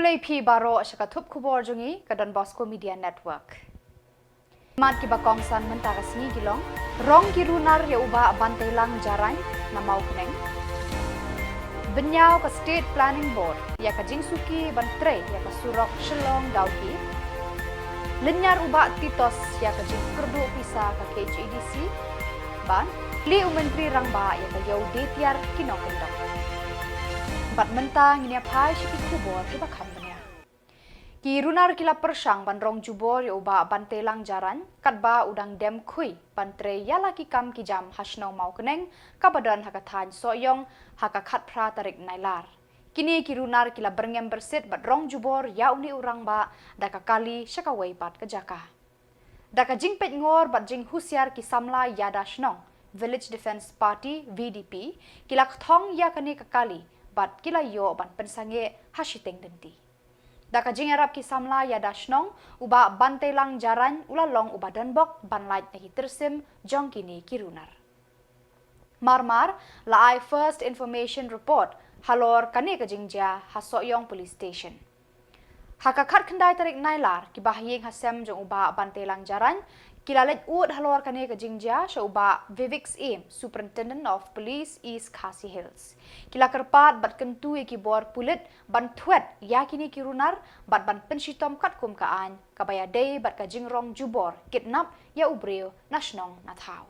Belay P Baro Shakatup Khuborjylla ke Donbosco Media Network. Mat ki bakong san mentara sini gilong, rong kirunar ya uba bantelang jaran na mau keneng. Benyau ke State Planning Board ya ke Jingsuki bantre ya ke Surok Shillong Dauhi. Lenyar uba titos ya ke Jing Kerdu Pisa ke KHEDC. Ban li Menteri Rangba ya ke Yau Detiar Kinong Kendong. Empat mentang ini apa sih Khubor ke bakam benya. Ki runar kila persang ban rong jubor ya uba bantelang jaran katba udang dem kui bantre yala ki kam ki jam hasnau mau keneng kabadan hakathan soyong hakakat pra tarik Nailar. Kini ki runar kila berngem bersit bat rong jubor ya uni urang ba daka kali syakawai bat kejaka. Daka jing pet ngor bat jing husiar ki Samla yada shnong Village Defense Party VDP kila thong ya kani kekali bat kila yo ban pensange hasiteng denti. Daka jing Arab ki Samla ya dashnong uba bantelang jaran ulalong uba danbok banlait nahi tersim jong kini kirunar. Marmar laai first information report halor kane ka jingja hasoyong police station. Hakakat kendai tarik Nailar ki bahyeng hasem jong uba bantelang jaran kilalet ud halor kane ka jingja sha uba Vivix Aim Superintendent of Police East Khasi Hills. Kila kerpat bat kentu ki bor pulit ban thuet yakini kirunar bat ban penshitom kat kum kaan kabaya day bat ka jingrong jubor kidnap ya ubreo nasionong nathau.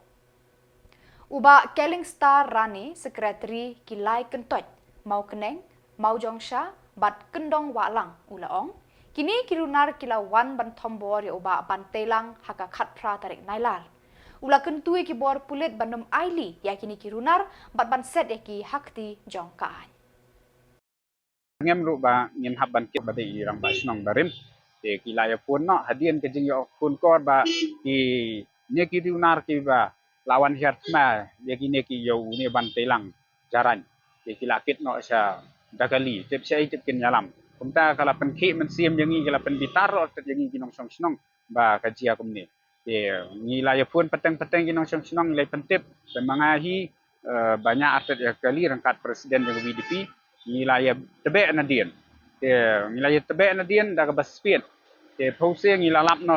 Uba Keling Star Rani Secretary kilai kentot mau keneng mau jongsha bat kendong walang ulaong. Kini kirunar kilawan ban thombor ya uba bantelang hakakat pra tarik Nailar. Ula kentui ki bor pulit bandom aili ya kini kirunar bat ban set ya ki hakti jongkaan. Ngem ru ba ngin haban ki bade irang ba snong barim te kilaya pun no hadian ke jing yo pun kor ba ki ne ki kirunar ki ba lawan hiat ma ya kini ki yo ne bantelang jaran ke kilakit no sa dakali tep sai tep kin yalam. Kumta kala pen ki men siam yangi kala pen bitar ro tet yangi kinong song snong ba kajia kumni te ngilaya pun peteng-peteng kinong song snong nilai pentip pemangahi banyak atet ya kali rangkat presiden dengan VDP ngilaya tebe na dien te ngilaya tebe na dien da ka baspit te pose ngilalap no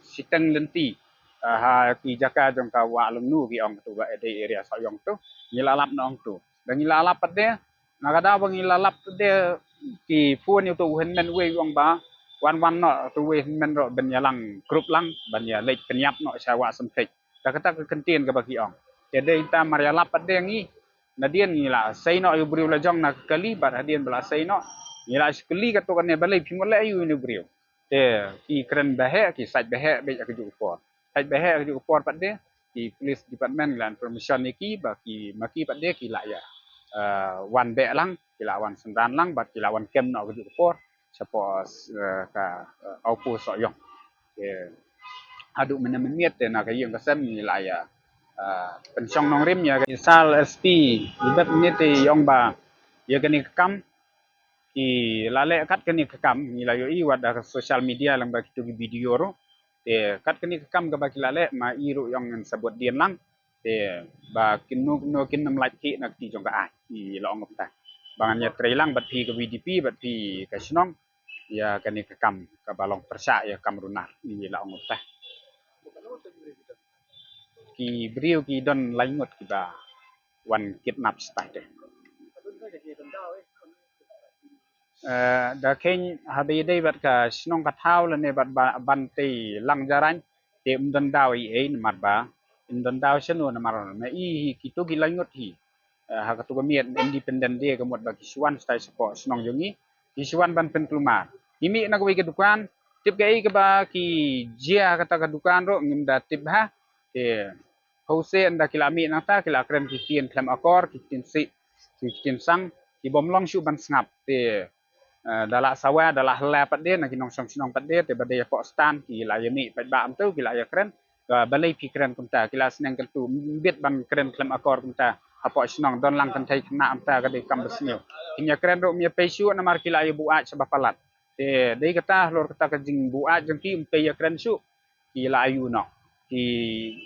siteng lenti ha ki jaka jong ka wa lum nu ki ong tu ba de area sayong tu ngilalap no ong tu dan ngilalap pade nakada bang ngilalap de ki phun itu hen men we wong ba wan no tu we men ro ben yalang grup lang ban ya lek penyap no sawa sempek da kata ke kentien ke bagi ong jadi kita marialap pade ngi nadian ngila sei no yu briu la jong na kali bar hadian bela sei no ngila sekali ka to kan balai phimole yu ni briu te ki kren bahe ki saj bahe be ka ju upor saj bahe ka ju upor pade ki police department lan permission ni ki ba ki maki pade ki la ya wan be lang kilawan sendan lang bat kilawan kem no ke por suppose ka aupu soyong ke adu menemiet te na ka yung kasem nilaya pensyong nong rim ya sal SP libat ni te yong ba ya kani kam ki lale kat kani kam nilayo i wada social media lang ba kitu video ro te kat kani kam ka ba kilale ma iru yong sabot dien lang te ba kinu no kinam laki nak ti jong ka ai i long ta bangannya trailang bat pi ke VDP bat pi ke snong ya kani ke kam ka balong persa ya kam runar i long ta ki brio ki don laingot ki ba wan kidnap style da ken habe dei bat ka snong ka thau la ne bat ban te lang jaran te don daw i e mat ba indon daw senu na maron na i kitu ki laingot hi ha ka tu miet independent dia ke mot bagi suan style support snong yongi ki suan ban pen kelumar imi na ko ke dukan tip ke ba ki jia kata ka dukan ro ngim da tip ha te hose anda kilami na ta kila krem ki tien klem akor ki tin si ki tin sang ki bom long shu ban snap te dala sawa dala hla pat de na kinong song snong pat de te bade ko stan ki la yemi pat ba am tu kila ya krem balai pikiran kumta kilas nang kentu bit ban keren klem akor kumta apa snong don lang kan thai kena amta ka de kam besnyo kinya keren ro mia pesu na mar kila yu buat sa bapalat te dei kata lor kata ka jing buat jeng ki umpe ya keren su kila ayu no ki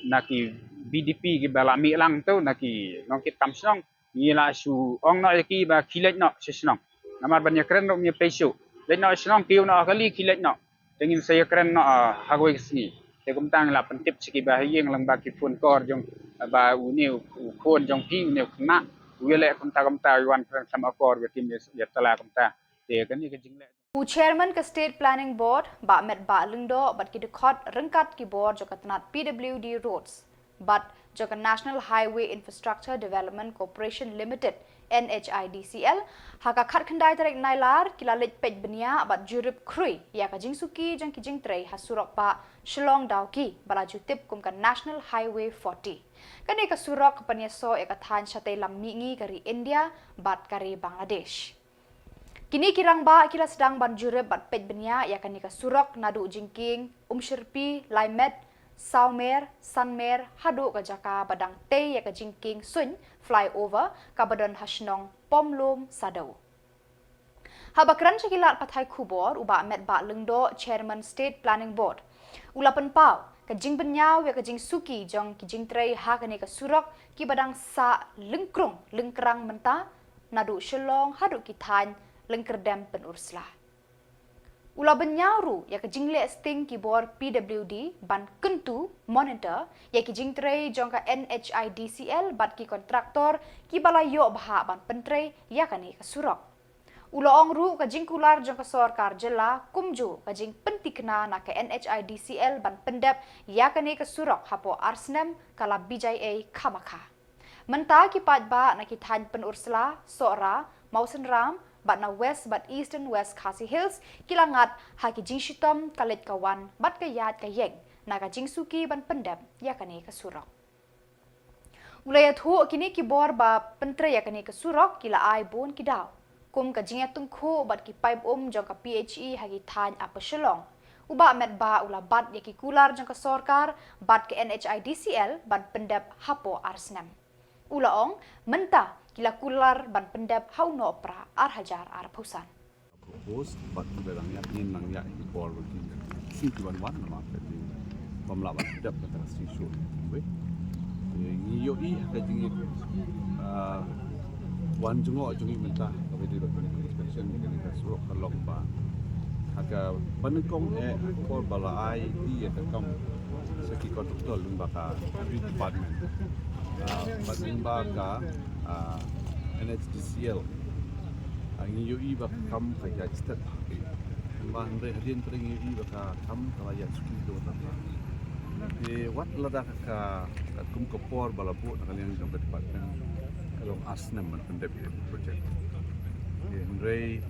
naki BDP ki balami lang tu naki nongkit kam snong ngila su ong no ki ba kilet no snong namar ban ya keren ro mia pesu lek no Shillong tiu no kali kilet no dengan saya keren no hagoi sini te kum tang la pentip siki bahayeng lang baki pun kor jong ba uniu pun jong pi uniu kena wile kum ta yuan sama kor betim ya tala kum ta te kan ni ke jingle Chairman ke State Planning Board ba met ba lengdo bat ki dekhot rengkat ki board jo katnat PWD roads but jo National Highway Infrastructure Development Corporation Limited NHIDCL haka khat khandai tarek Nailar kilalit pej benia bat jurip krui ya ka jingsuki jang ki jingtrei hasurok pa Shillong dauki balaju tip kum ka National Highway 40 kani ka surok panyeso e ka than chate lamngi kari India bat kari Bangladesh. Kini kirang ba kila sedang banjure bat pej benia ya kani ka surok nadu jingking Shirpi Laimet Saumer Sanmer hadu ka jaka badang te ya ka jingking sun flyover ka badan hasnong pomlum sadau. Habakran sekilat patai Khubor uba met ba lengdo Chairman State Planning Board. Ulapan pau ka jing benyau ya ka jing suki jong ki jing trei ha kani ka surok ki badang sa lengkrang menta nadu Shillong hadu ki than lengkerdam penursla. Ula benyauru ya ke jingle sting kibor PWD ban kentu monitor ya ke jingtrei jongka NHIDCL bat ki kontraktor ki balayo baha ban pentrei ya kani ke surok. Ula ongru ka jingkular jongka sorkar Jylla kumju ka jing pentikna na ke NHIDCL ban pendep ya kani ke surok hapo arsnem kala BJA kamaka. Menta ki patba na ki than penursla sora mausen ram bat na west bat eastern west khasi hills kilangat haki jingshitom kalet kawan bat kayat kayeng naga jingsuki ban pendep yakani ka surok. Ulaya thu kini kibor ba pentre yakani ka surok kila ai bon kidaw kum ka jingat tungkhu bat ki pipe jong ka PHE hagi than apa Shillong uba met ba ula bat yaki kular jong ka sorkar bat ke NHIDCL ban pendep hapo arsnem. Ulaong menta kila kular ban pendap hau no pra ar hajar ar pusan. Propose but belang ya nin nang ya ikor working si tuan wan nama peti Samla ban pendap kata si show we ni yo I ka jing wan jungo jungi menta ka di ba inspection ni ka surok kalong ba haka panengkong ikor bala ai di ka kam saki kontraktor lumba ka department Badimba ka NHDCL ang NEHU ba kam kaya step ba andre hadin tring NEHU ba ka kam kaya suki do ta de wat lada ka kum Khubor balabu nakaliang jong ka department kalong asnem man pendep project andre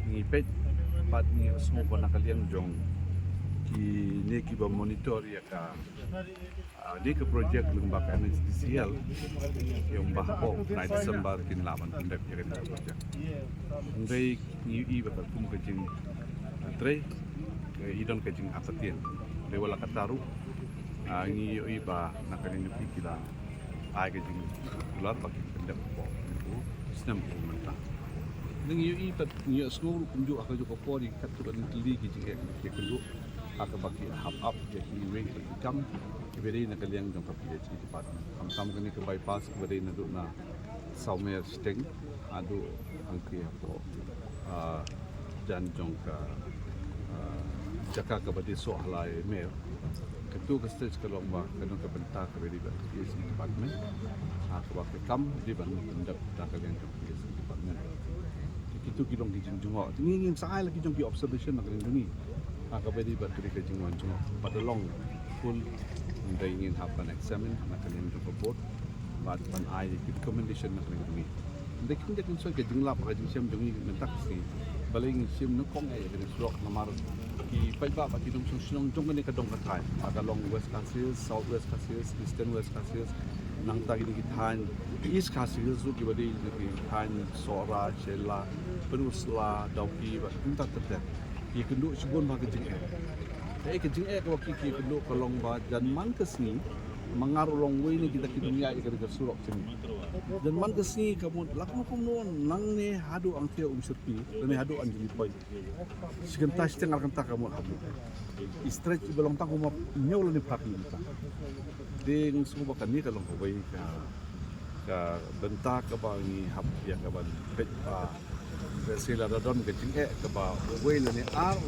ni pet pat ni smo ba nakaliang jong ki neki ba monitor ya ka di ke projek lembaga NHDCL yang bahpo na Desember kin laman pendek ya kan projek. Ndai NEHU bakal kum kejing tre idon kejing apatien. Lewala kataru NEHU ba nakalin pikila ai kejing ular bagi pendek po. Sistem pemerintah. NEHU tat ni school kunjuk akal joko po di katuran teli kejing ke kunjuk akal bagi hap jadi wing kam kiberi na kaliang jong PhD department kam kani ke bypass kiberi na do na Saumer sting adu angki apo jan jong ka jaka ka badi so halai me ketu ka stage kalong ba kanong ka benta kiberi ba PhD department akwa kam di ban ndak ta kaliang jong PhD department itu kilong kijing jongo ngingin saai lagi jong ki observation na kaliang dungi akabedi ba kiri kijing wan jongo padalong full and ingin happen examine nakalian jong board but pan ai recommendation nakalian dungi ndek kindak so ke jingla pa jing siam dungi mentak si baling sim no kong ai ke slok namar ki paiba ba ki dong Shillong jong ni ka dong ka thai akalong west khasi south west khasi eastern west khasi nang ta ki than east khasi zu ki badi ki than sora Jylla penusla dauki ba kunta tet ki kundu subon ba ke jing ke jing ko ki kundu kolong ba dan man kesni mengaruh long way ni kita dunia ikan surok sini dan man kesni kamu lakmu kumnon nang ne hadu ang tio Shirpi ne hadu ang jili poi segentas tengah kanta kamu hadu stretch belum tang kuma nyol ni papi kita ding semua kan ni kalau kau ka bentak ka ba ni hab ya ka ba bet sila don ke jing ke ba we le ni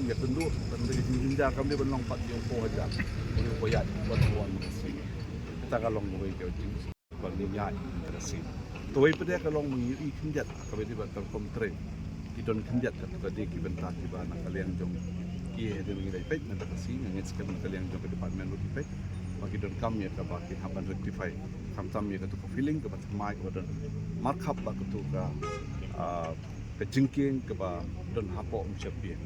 ya tendu ban de jing hinja kam de ban long pat yung po aja yung po ya buat buat kita kalong we ke jing bang ni ya interesi to we pede kalong mengi hinjat ka be di ba telkom train ki don hinjat ka de ki benta ki ba na kalian jong ki de mengi dai pet na ta si ngit sekam kalian jong ke department lu pet bagi don kam ya ka ba ki haban rectify kam tam ya ka tu feeling ka ba mai ka don markup ba ka tu ka kejengking ke ba don hapo umsyapian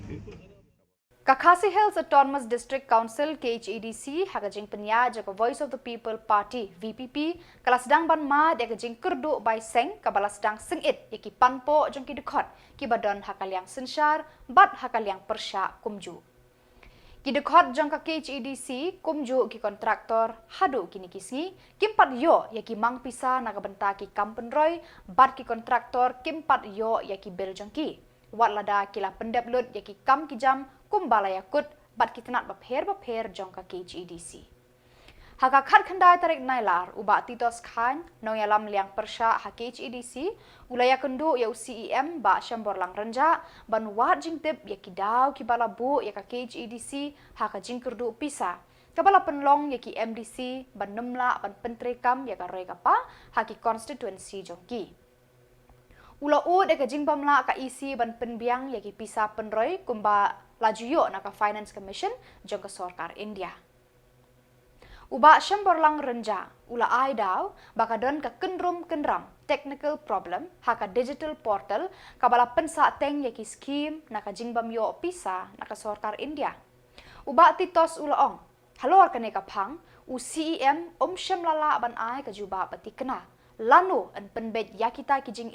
Khasi Hills Autonomous District Council KHEDC hakajing penya jaga Voice of the People Party VPP kala sedang ban ma de kajing kerdu bai seng kabala sedang sengit yaki panpo jong ki dekot ki badon hakaliang sensyar bat hakaliang persya kumju ki dekot jong ka KHEDC kumju ki kontraktor hadu kini kisngi kimpat yo yaki mang pisa nagabenta ki kampenroy bat ki kontraktor kimpat yo yaki bel jong ki wat lada kila pendeplut yaki kam ki jam kumbalaya kut bat kitanat bapher jong ka KHEDC. Haka khat khandai tarik Nailar uba titos khan noyalam liang persya ha KHEDC ulaya kendu ya CEM ba shamborlang renja ban wat jingtip ya kidaw kibala bu ya ka KHEDC haka jingkerdu pisa kabala penlong ya ki MDC ban nemla ban pentrekam ya ka roi kapa ha ki constituency jongki. Ula ud ka jingbamla ka isi ban penbiang ya ki pisa penroi kumba lajuyo na ka Finance Commission jong ka Sarkar India. Uba shamborlang renja ula ai daw bakadon ka kenram technical problem haka digital portal kabala pensa teng ya ki scheme na ka jingbam yo pisa na ka Sarkar India. Uba titos ula ong halor ka ne ka phang u CEM shamlala ban ai ka juba pati kena lanu an penbet yakita ki jing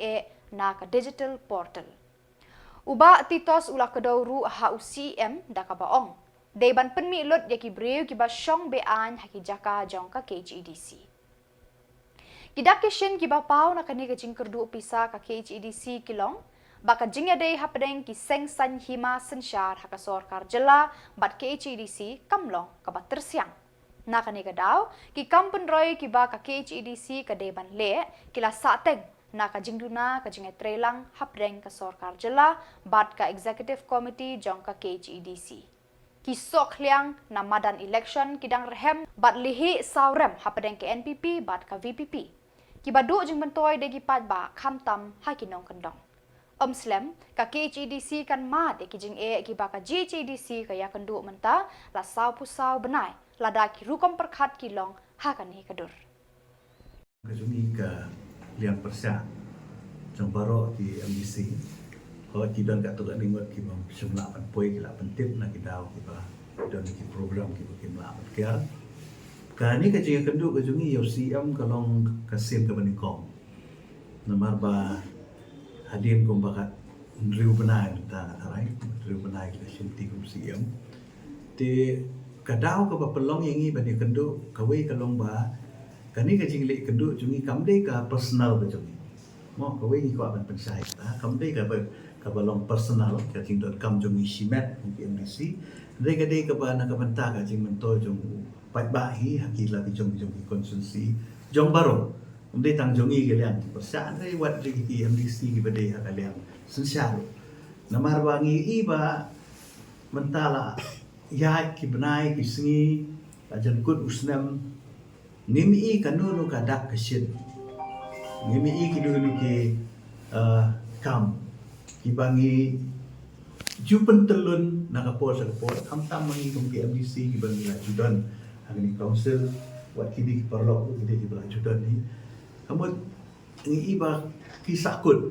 na ka digital portal. Uba titos ula kedauru ha UCM da ka baong. Deban penmi lut yaki breu ki ba syong bean haki jaka jong ka KHEDC. Kidakishin ki ba pau na kani ka jingkerdu pisa ka KHEDC kilong baka jingya dei hapdeng ki seng san hima sensyar haka Sarkar Jylla bat KHEDC kamlong ka ba tersiang. Na kani ka daw ki kampen roy ki ba ka KHEDC ka deban le kila sateng na ka jingduna ka jingai trelang hapdeng ka Sarkar Jylla bat ka executive committee jong ka KHEDC. Ki sok liang na madan election kidang rehem bat lihi saurem hapdeng ke NPP bat ka VPP. Ki badu jing bentoy de gipat ba khamtam hakinong kendong. Slem ka KHEDC kan ma de ki jing ki ba ka GHEDC ka ya kendu menta la sau pusau benai lada ki rukom perkhat ki long hakan hi kadur. Kajumi ka liang persya jambaro ki MDC ho ki don ka tu ni ngot ki bang semla pan poi ki la pentip na ki daw ki ba don ki program ki ba ki mla kia ka ni ka jing kendu kajumi yo CM ka long ka sim ka bani kong namar ba hadin ko bakat riu benai ta arai riu benai ki sinti ko CM ti ka daw ka ba pelong yang ni bani kendu ka we ka long ba kani ka jingli kendu jungi kamde ka personal ka jungi mo ka we ni ko ban pensai ta kamde ka balong personal ka jing dot kam jungi simet ki MDC de ka ba na ka banta ka jing mento jung pai ba hi hakila bi jungi konsumsi jong baro umde tang jungi ke liang persan re wat ri ki MDC ki bade ha liang sensyal namar bangi i ba mentala ya ki benai ki singi ajan kut usnam ngimi i kanunu ka dak kesin ngimi i kidulu ki kam ki bangi jupen telun nakapor sa kapor kamtam mangi kong ki MDC ki bangi la judan agni council wat kidi ki perlok kidi ki bala judan ni kamut ngi i ba ki sakut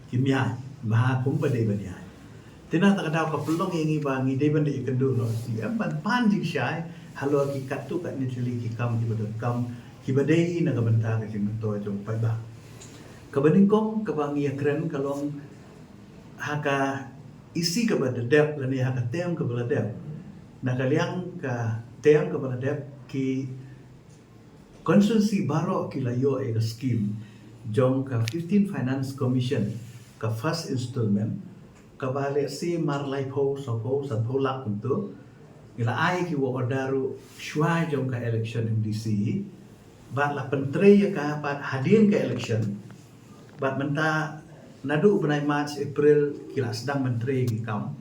ki miai maha kum bade baniai tina tak daw ka pelong ngi bangi de bande ikendu no si amban panjing syai halo ki katu kat ni cili ki kam ki badon kam ki badai na kabanta ka jing to jong pai ba ka baning kong ka bangi akren kalong haka isi ka bada dep lani haka tem ka bala dep na kaliang ka tem ka bala dep ki konstitusi baro ki layo e scheme jong ka 15 Finance Commission ka first installment ka bale si marlai ho so ho san ho lak untuk ila ai ki wo ordaru shwa jong ka election MDC bat la pentre ya ka bat hadin ka election bat menta nadu benai Mac April kila sedang menteri ki kam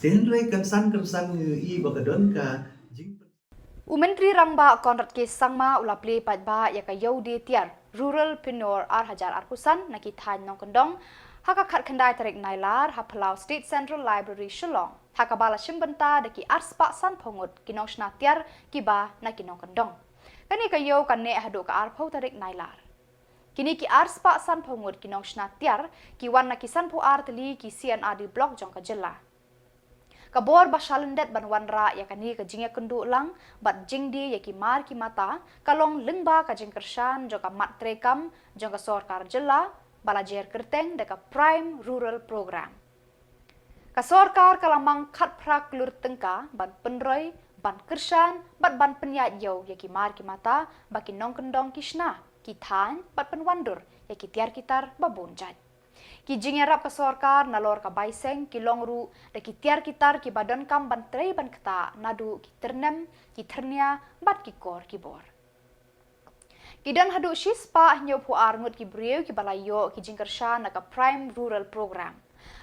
ten rei kansan i bakadon ka jing Menteri Rangba Konrad K. Sangma ulapli padba ya ka yaudi tiar rural pinor hajar arpusan nakithan nong kendong haka khat khandai tarik Nailar Hapalau State Central Library Shillong haka bala shimbenta deki arspa san phongut kinong shna tiar kiba na kinong kendong kani ka yo kan NEHU ka arphau tarik Nailar kini ki arspa san phongut kinong shna tiar kiwan na kisan phu artli ki CNRD block jong ka Jylla Khubor bashalendet banwanra ya kani ka jingya kundu lang bat jingdi ya ki mar ki mata kalong lengba ka jingkershan joka mat trekam joka sorkar Jylla balajer kerteng deka prime rural program ka sorkar kalamang khat prak lur tengka ban penroi ban kershan bat ban penyat yo ya ki mar ki mata baki nong kendong kishna ki than bat penwandur ya ki tiar kitar babun jat ki jingerap ka sorkar nalor ka baiseng ki longru de ki tiar kitar ki badan kam ban trei ban kata nadu ki ternem ki ternia bat ki kor ki bor kidan hadu shispa nyo pu arngut ki breu ki balayo ki jingkershan ka prime rural program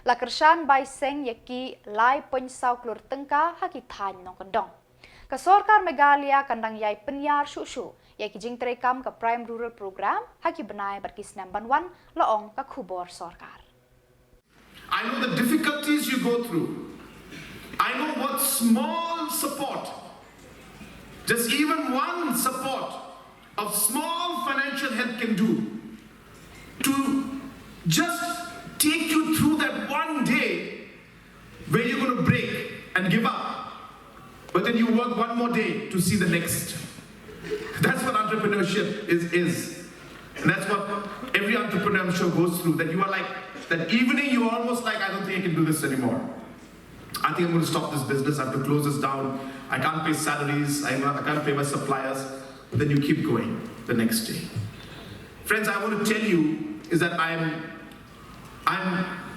la kershan baiseng yaki lai pensau klur tengka haki than nong kendong ka sorkar Meghalaya kandang yai penyar shu yaki jing trekam ka prime rural program haki benai bat ki snam banwan laong ka Khubor sorkar I know the difficulties you go through. I know what small support, just even one support of small financial help can do to just take you through that one day where you're going to break and give up. But then you work one more day to see the next. That's what entrepreneurship is. And that's what every entrepreneur I'm sure goes through. That you are like, that evening you are almost like, I don't think I can do this anymore. I think I'm going to stop this business. I have to close this down. I can't pay salaries. I can't pay my suppliers. But then you keep going the next day. Friends, I want to tell you is that I'm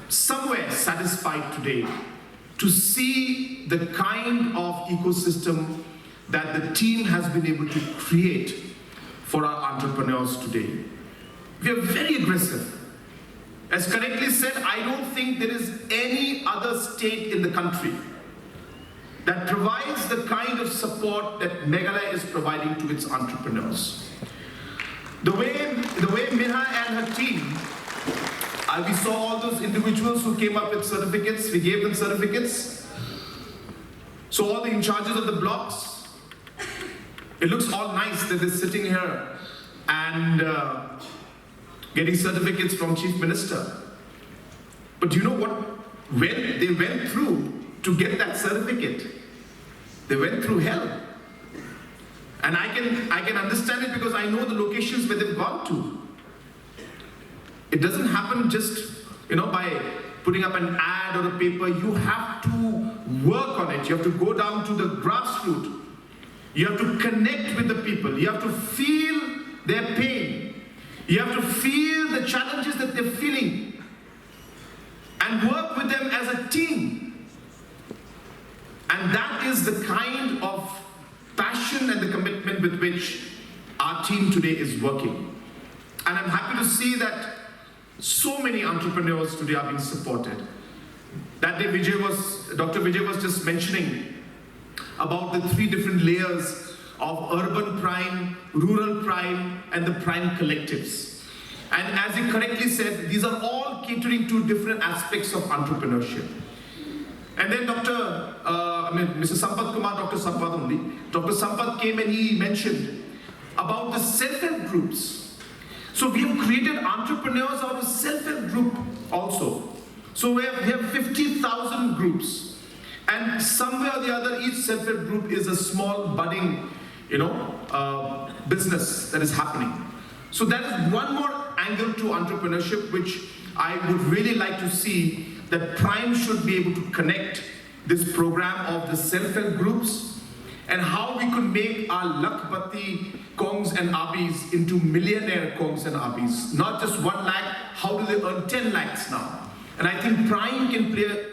somewhere satisfied today to see the kind of ecosystem that the team has been able to create for our entrepreneurs today. We are very aggressive. As correctly said, I don't think there is any other state in the country that provides the kind of support that Meghalaya is providing to its entrepreneurs. The way Minha and her team, we saw all those individuals who came up with certificates, we gave them certificates. So all the in charges of the blocks, it looks all nice that they're sitting here and getting certificates from Chief Minister. But do you know what? When they went through to get that certificate, they went through hell. And I can understand it because I know the locations where they've gone to. It doesn't happen just, by putting up an ad or a paper. You have to work on it. You have to go down to the grassroots. You have to connect with the people. You have to feel their pain. You have to feel the challenges that they're feeling and work with them as a team. And that is the kind of passion and the commitment with which our team today is working. And I'm happy to see that so many entrepreneurs today are being supported. That day Dr. Vijay was just mentioning about the 3 different layers of urban prime, rural prime, and the prime collectives. And as he correctly said, these are all catering to different aspects of entrepreneurship. And then Mr. Sampath Kumar, Dr. Sampath came and he mentioned about the self-help groups. So we have created entrepreneurs out of self-help group also. So we have 50,000 groups. And somewhere or the other, each self-help group is a small budding, business that is happening. So that is one more angle to entrepreneurship, which I would really like to see, that Prime should be able to connect this program of the self-help groups and how we could make our Lakhpati Kongs and Abis into millionaire Kongs and Abis. Not just 1 lakh, how do they earn 10 lakhs now? And I think Prime can play a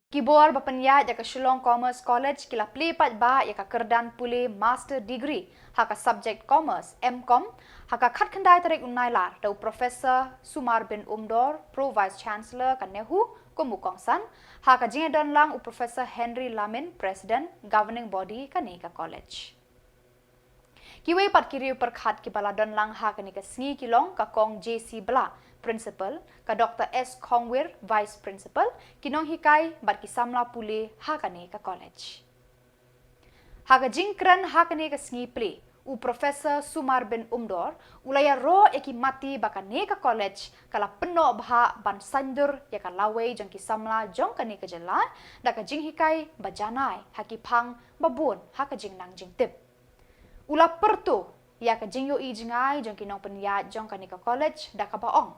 Khubor berpenyat jaka Shillong Commerce College kila pelipat bah jaka kerdan pulih master degree haka subjek commerce MCom haka khat kendai tarik Nailar dau Profesor Sumar bin Umdor Pro Vice Chancellor kan NEHU ko mukongsan haka jingedan lang u Professor Henry Lamin President Governing Body kan ka college. Kiwei pat kiriu perkhat ki baladon lang ha kani ka sngi kilong ka kong JC Bla Principal ka Dr. S. Kongwir Vice Principal kinong hikai bat ki Samla pule ha kani ka college. Ha ka jingkran ha kani ka sngi ple u Professor Sumar bin Umdor ulaya ro eki mati baka ne ka college kala peno bha ban sandur ya ka lawei jong ki Samla jong kani ka Jylla da ka jing hikai bajanai haki phang babun ha ka jing nang jing tip. Ula pertu ya ka jing yo i jingai jong kinong penyat jong kanika college da ka baong.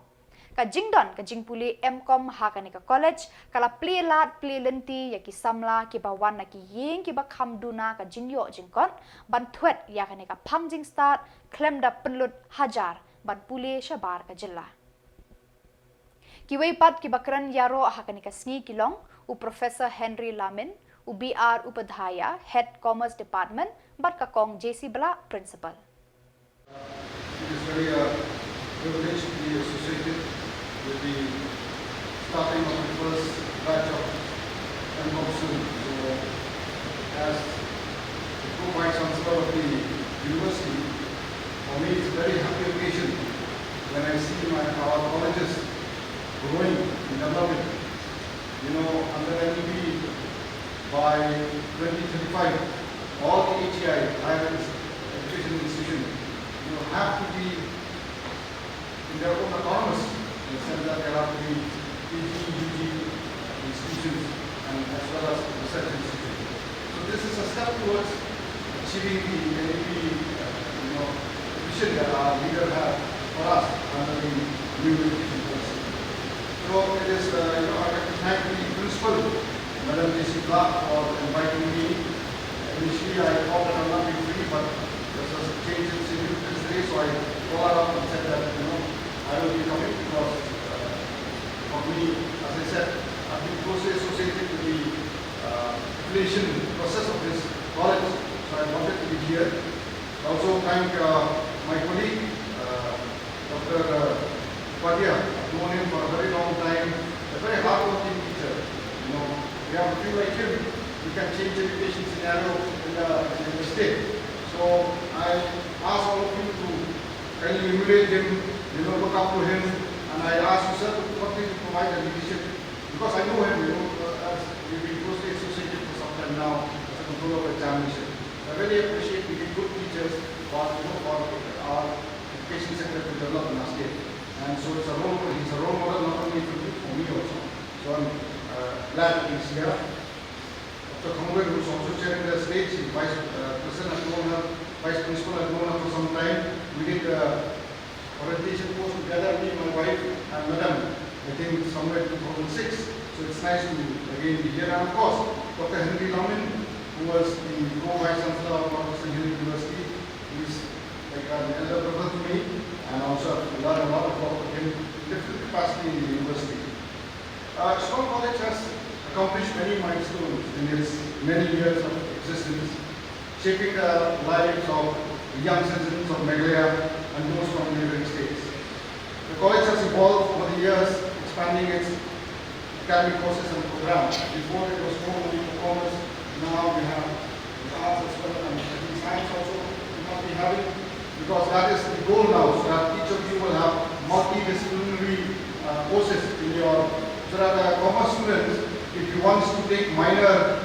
Ka jing don ka jing puli MCom ha kanika college kala pli lat pli lenti ya ki Samla ki bawan na ki ying ki ba khamduna ka jing yo jingkot ban thwet ya kanika phang jing start klem da penlut hajar ban puli shabar ka Jylla. Kiwei pat ki bakran yaro ha kanika sngi kilong u Professor Henry Lamin u BR Upadhyaya Head Commerce Department bat ka kong JC Bla Principal. It is very privileged to be associated with the starting of the first batch of NEHU soon. So, as the co-vice chancellor of the university, for me it's a very happy occasion when I see our colleges growing and developing. You know, under NEHU, by 2035, all the HEI, higher education institutions, have to be in their own autonomous, in the sense that there have to be PG, UG institutions and as well as research institutions. So this is a step towards achieving the NEHU vision that our leader had for us under the new education policy. So it is, I'd like to thank the principal, Madam JC Bla, for inviting me. Initially I thought that I would not be free, but there was a change in significance today, so I followed up and said that, I will be coming because for me, as I said, I've been closely associated with the affiliation process of this college, so I wanted to be here. I also thank my colleague, Dr. Khuborjylla. I've known him for a very long time, a very hard-working teacher. We have a few like him, we can change the education scenario in the state. So I ask all of you to kindly emulate him, look up to him, and I ask you, sir, to continue to provide the leadership, because I know him, as we've been closely associated for some time now as a controller of examination. I really appreciate we get good teachers for our education sector to develop in our state. And so he's a role model not only for you, for me also. So I'm glad that he's here. Dr. Khubor, who is also chairing the stage, he's Vice President at NEHU, Vice Principal at NEHU for some time. We did orientation course together, me, my wife, and Madam, I think somewhere in 2006. So it's nice to again be here. And of course, Dr. Henry Lamin, who was the co-vice chancellor of Bosco University, he's like an elder brother to me, and also I've learned a lot about him in different capacity in the university. Shillong College has accomplished many milestones in its many years of existence, shaping the lives of the young citizens of Meghalaya and those from neighboring states. The college has evolved over the years, expanding its academic courses and programs. Before it was only for commerce, now we have the arts as well, and science also we must be having, because that is the goal now, so that each of you will have multidisciplinary courses in your, so that commerce students, if you want to take minor,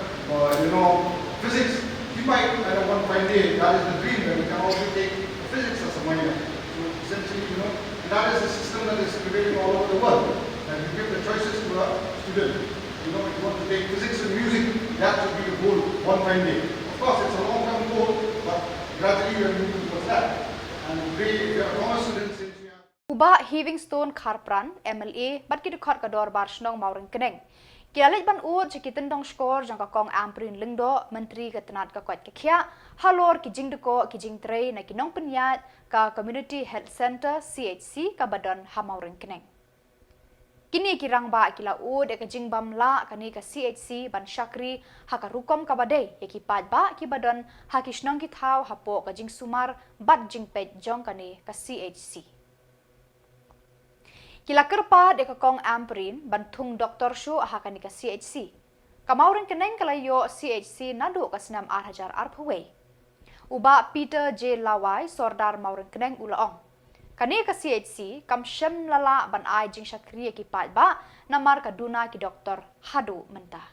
physics, you might at one fine day, that is the dream, that you can also take physics as a minor. So essentially, that is the system that is prevailing all over the world. And you give the choices to a student. If you want to take physics and music, that should be the goal one fine day. Of course, it's a long-term goal, but gradually we are moving towards that. And today, we are commerce students. Uba Heaving Stone Karpran, MLA, bat kidukot kador bar Shillong Mauring Keneng. Kialit ban uot cikitin dong skor jangka kong amprin lingdo menteri ketenat ka kuat kekia halor kijing deko kijing trei na kinong penyat ka Community Health Center CHC ka badan Hamauring Keneng. Kini kirang ba kila ud ka jingbam la kani ka CHC ban Shakri haka rukom ka badai yaki pad ba ki badon hakishnong ki thau hapo ka jing sumar bat jing pet jong kani ka CHC. Kila kerpa de ka kong amprin ban thung doktor shu haka ni ka CHC. Kamaurin keneng kalayo CHC nadu ka senam arhajar arpaway. Uba Peter J. Lawai sordar maurin keneng ulaong. Kani ka CHC kam shem lala ban ai jing Shakri ki pat ba namar ka duna ki doktor hadu mentah.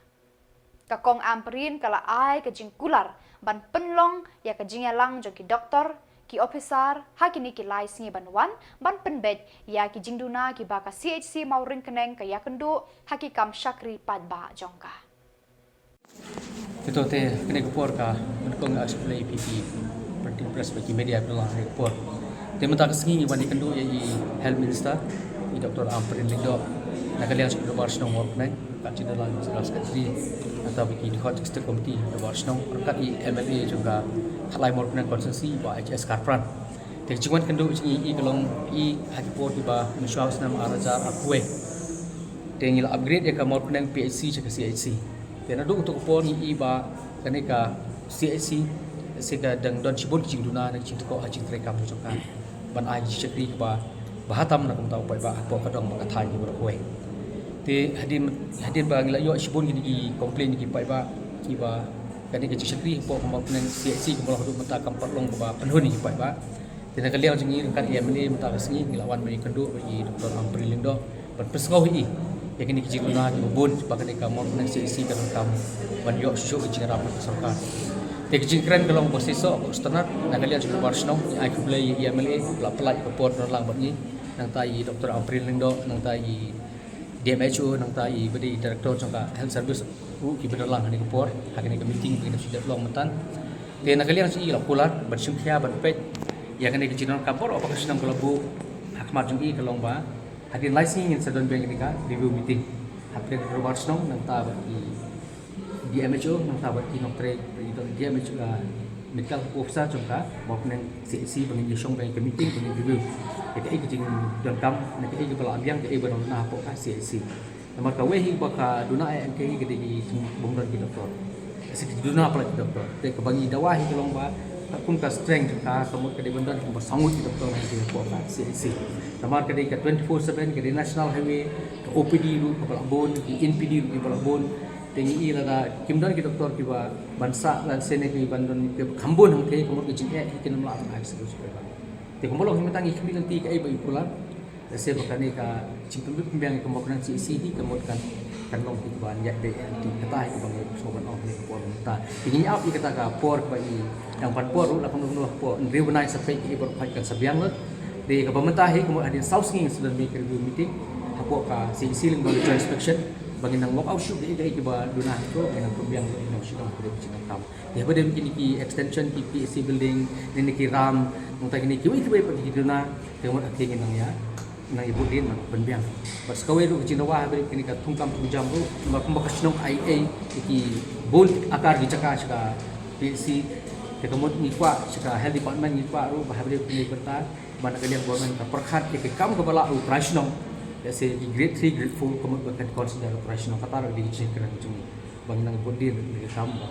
Ka kong amperin kala ai ka jing kular ban penlong ya ka jing yalang jong ki doktor ki officer hakini ki lai singi ban wan ban penbet ya ki jing duna ki ba ka CHC maurin keneng ka yakendu haki kam Shakri pat ba jongka. Itu teh kena Khubor ka mendukung aksi PP penting press bagi media pelang Khubor. Tema tak sengi bani kendu i health minister i Dr. Amprin Lindo nak kalian sudah barsnong work nang kat Jylla lang seras katri atau bagi di hot executive committee sudah barsnong kat i MLA juga halai work nang konsensi ba HS Karpran. Tek jingan kendu i kelong i Khubor tiba mensyawar senam arajar apwe. Tengil upgrade ya ka work nang PHC ke CHC. Dan adu untuk Khubor i ba kaneka CHC sehingga dang don cibun cing duna nak cing teko cing rekam jokan ban ai Shakri ba bahatam nak tahu pai ba apa kadang ba thai ni berkuai te hadin ba ngila yo cibun gi komplain gi pai ba ki ba kani ke Shakri po ma penen CC ko hadu mata kam perlong ba penhun gi pai ba te nak liang jingi kan MLA mata sengi ngilawan mai kendu bagi Dr. Amprin Lindo ban pesngau hi ya kini ki jinguna gi bun ba kani ka ma penen CC kan kam ban yo syu gi jingrap sarkar. Tekjingkran kalau posisi setenar nak kalian sudah barsnong ai kublai MLA pelai Khubor lang bagi nang tai Dr. Amprin Lindo nang tai NEHU nang tai badi director jangka health service ki bedalang ni Khubor hakini ke meeting begini sudah long mentan dia nak kalian si pular bersungkhya berpet ya kini ke jinon Khubor apa kesenang kalau bu hakmat jungi kalau ba hadin laisi ingin sedon beng ni ka review meeting hakini ke barsnong nang ta bagi DMHO nang sahabat ki doktor DMHO ka medical officer jongka maupun CC bangin jesong bangin meeting bangin review ke jing dan kam nak ke bala abiang ke banon na po ka CC namar ka wehi ba ka duna ai ke ke di bongran ki doktor sik duna pala ki doktor te ka bangi dawahi kelong ba kun ka strength ka kamut ke di bandan ko sangut ki doktor nang ki po ka CC namar ka di ka 24/7 ke di national highway ke OPD ru ka balabon ki NPD ru ki balabon tengi lada kimdan ki doktor ki ba bansa lan sene ki bandon ke khambon hang ke komor ki jing ki namla ai sedu sedu te komolo hi matangi khmi nanti ka ai ba pula se bakane ka cingtum pembiang ke komor nang CC hi komor kan long ki ban ya be anti kata ki bang soban of ni por ta tingi ap ki kata ka por ba i yang pan por ru la kono por reunai sapai ki ber pai kan sabiang le de ka pemerintah hi komor adin south nging sudah make review meeting hapo ka CC ling ba joint inspection bagi nang walk out shoot ke ba duna itu nang pembiang nang sidang kude cinang kam dia pada bikin ki extension ki PSC building ni ki ram nang kini ki wi pergi duna tengok akhirnya nang ya nang ibu din nang pembiang pas kawai ru cinawa beri kini ka tungkam tunjam ru mbak kasnong IA ki bol akar ki caka caka PSC ke kemud ni kwa caka health department ni kwa ru bahari kini berta mana kalian government ka perkhat ke kam ke bala operasional जैसे grade 3 grade 4 कमत बकन consider operational kata rak di kena macam bang nang bodin ni kam ba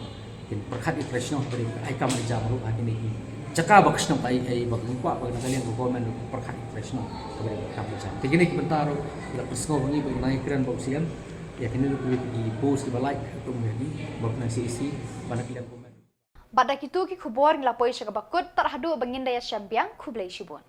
kin perkhat operational beri ai kam jam ru hati ni caka baksno ai bak kwa bang nang kalian government perkhat operational beri kam jam tigini ki bentar la persgo ni bang nang kran bau siam ya kini lu di post di balai tu ni bak nang CC bana kalian government Badak itu ki Khubor ngilapoi syaka bakut terhadu bangin daya syambiang kublai shibun.